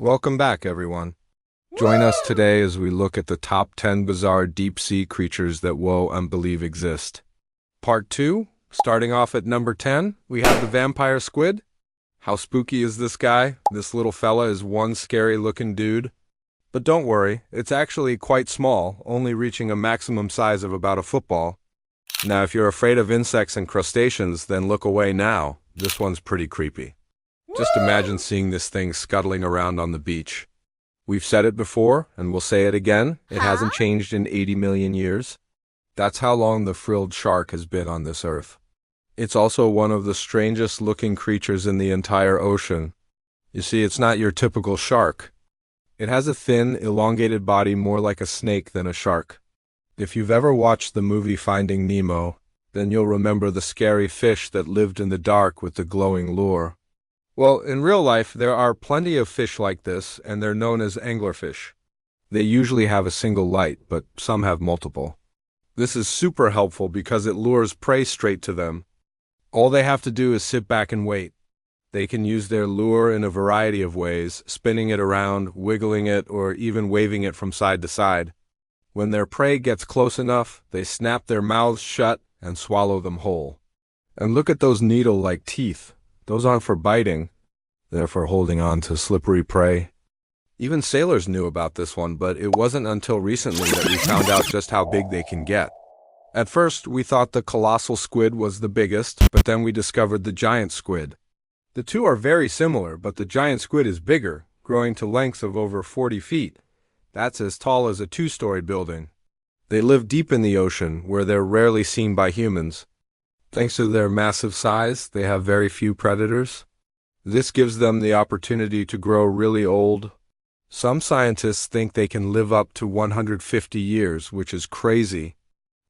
Welcome back, everyone. Join us today as we look at the top 10 bizarre deep-sea creatures that whoa and believe exist. Part 2, starting off at number 10, we have the vampire squid. How spooky is this guy? This little fella is one scary-looking dude. But don't worry, it's actually quite small, only reaching a maximum size of about a football. Now, if you're afraid of insects and crustaceans, then look away now. This one's pretty creepy. Just imagine seeing this thing scuttling around on the beach. We've said it before, and we'll say it again. It hasn't changed in 80 million years. That's how long the frilled shark has been on this earth. It's also one of the strangest looking creatures in the entire ocean. You see, it's not your typical shark. It has a thin, elongated body more like a snake than a shark. If you've ever watched the movie Finding Nemo, then you'll remember the scary fish that lived in the dark with the glowing lure. Well, in real life, there are plenty of fish like this, and they're known as anglerfish. They usually have a single light, but some have multiple. This is super helpful because it lures prey straight to them. All they have to do is sit back and wait. They can use their lure in a variety of ways, spinning it around, wiggling it, or even waving it from side to side. When their prey gets close enough, they snap their mouths shut and swallow them whole. And look at those needle-like teeth. Those aren't for biting. They're for holding on to slippery prey. Even sailors knew about this one, but it wasn't until recently that we found out just how big they can get. At first, we thought the colossal squid was the biggest, but then we discovered the giant squid. The two are very similar, but the giant squid is bigger, growing to lengths of over 40 feet. That's as tall as a two-story building. They live deep in the ocean, where they're rarely seen by humans. Thanks to their massive size, they have very few predators. This gives them the opportunity to grow really old. Some scientists think they can live up to 150 years, which is crazy.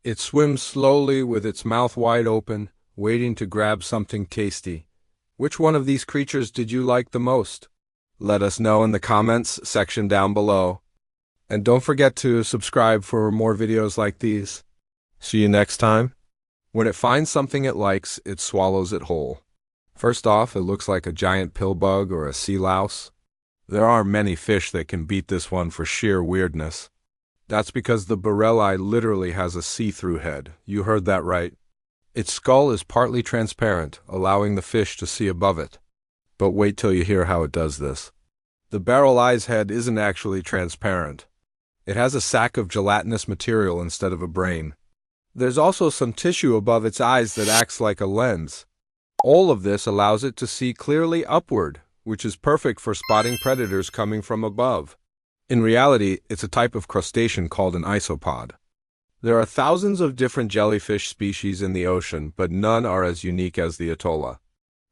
It swims slowly with its mouth wide open, waiting to grab something tasty. Which one of these creatures did you like the most? Let us know in the comments section down below. And don't forget to subscribe for more videos like these. See you next time. When it finds something it likes, it swallows it whole. First off, it looks like a giant pill bug or a sea louse. There are many fish that can beat this one for sheer weirdness. That's because the barrelli literally has a see-through head. You heard that right. Its skull is partly transparent, allowing the fish to see above it. But wait till you hear how it does this. The barrelli's head isn't actually transparent. It has a sack of gelatinous material instead of a brain. There's also some tissue above its eyes that acts like a lens. All of this allows it to see clearly upward, which is perfect for spotting predators coming from above. In reality, it's a type of crustacean called an isopod. There are thousands of different jellyfish species in the ocean, but none are as unique as the atolla.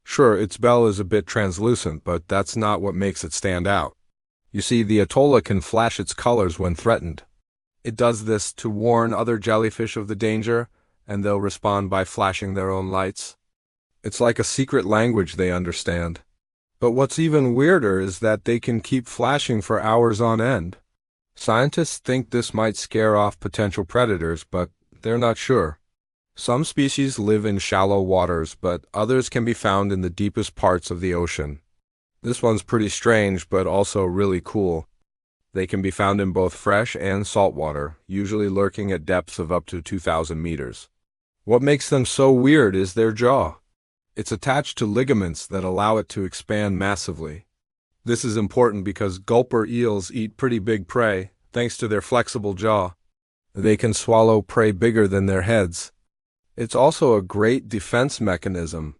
Sure, its bell is a bit translucent, but that's not what makes it stand out. You see, the atolla can flash its colors when threatened. It does this to warn other jellyfish of the danger, and they'll respond by flashing their own lights. It's like a secret language they understand. But what's even weirder is that they can keep flashing for hours on end. Scientists think this might scare off potential predators, but they're not sure. Some species live in shallow waters, but others can be found in the deepest parts of the ocean. This one's pretty strange, but also really cool. They can be found in both fresh and salt water, usually lurking at depths of up to 2,000 meters. What makes them so weird is their jaw. It's attached to ligaments that allow it to expand massively. This is important because gulper eels eat pretty big prey, thanks to their flexible jaw. They can swallow prey bigger than their heads. It's also a great defense mechanism.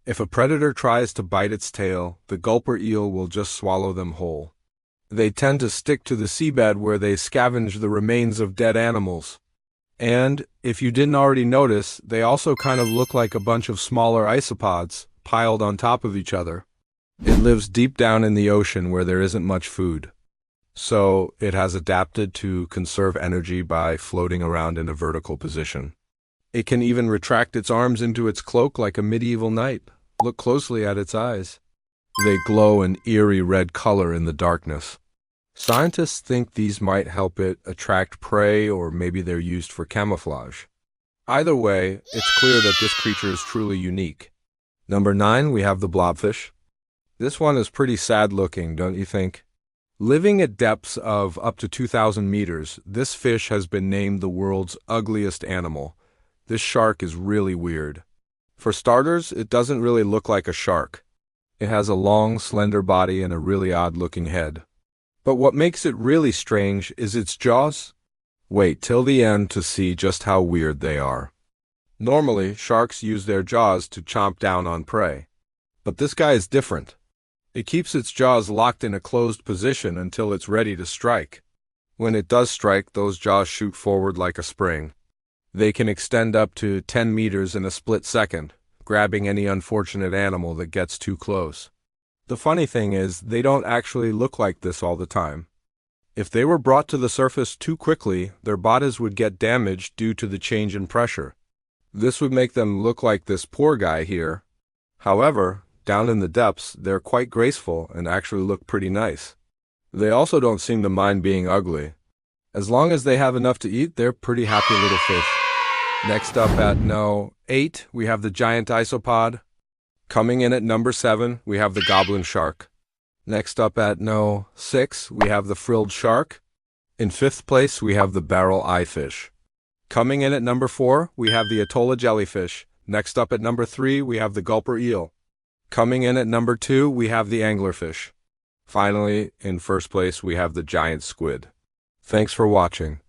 If a predator tries to bite its tail, the gulper eel will just swallow them whole. They tend to stick to the seabed where they scavenge the remains of dead animals. And, if you didn't already notice, they also kind of look like a bunch of smaller isopods, piled on top of each other. It lives deep down in the ocean where there isn't much food. So, it has adapted to conserve energy by floating around in a vertical position. It can even retract its arms into its cloak like a medieval knight. Look closely at its eyes. They glow an eerie red color in the darkness. Scientists think these might help it attract prey, or maybe they're used for camouflage. Either way, it's clear that this creature is truly unique. Number 9, we have the blobfish. This one is pretty sad looking, don't you think? Living at depths of up to 2,000 meters, this fish has been named the world's ugliest animal. This shark is really weird. For starters, it doesn't really look like a shark. It has a long, slender body and a really odd-looking head. But what makes it really strange is its jaws. Wait till the end to see just how weird they are. Normally, sharks use their jaws to chomp down on prey. But this guy is different. It keeps its jaws locked in a closed position until it's ready to strike. When it does strike, those jaws shoot forward like a spring. They can extend up to 10 meters in a split second, grabbing any unfortunate animal that gets too close. The funny thing is, they don't actually look like this all the time. If they were brought to the surface too quickly, their bodies would get damaged due to the change in pressure. This would make them look like this poor guy here. However, down in the depths, they're quite graceful and actually look pretty nice. They also don't seem to mind being ugly. As long as they have enough to eat, they're pretty happy little fish. Next up at No. 8, we have the giant isopod. Coming in at number 7, we have the Goblin Shark. Next up at No. 6, we have the frilled shark. In 5th place, we have the barrel eye fish. Coming in at number 4, we have the Atolla jellyfish. Next up at number 3, we have the gulper eel. Coming in at number 2, we have the anglerfish. Finally, in 1st place, we have the giant squid. Thanks for watching.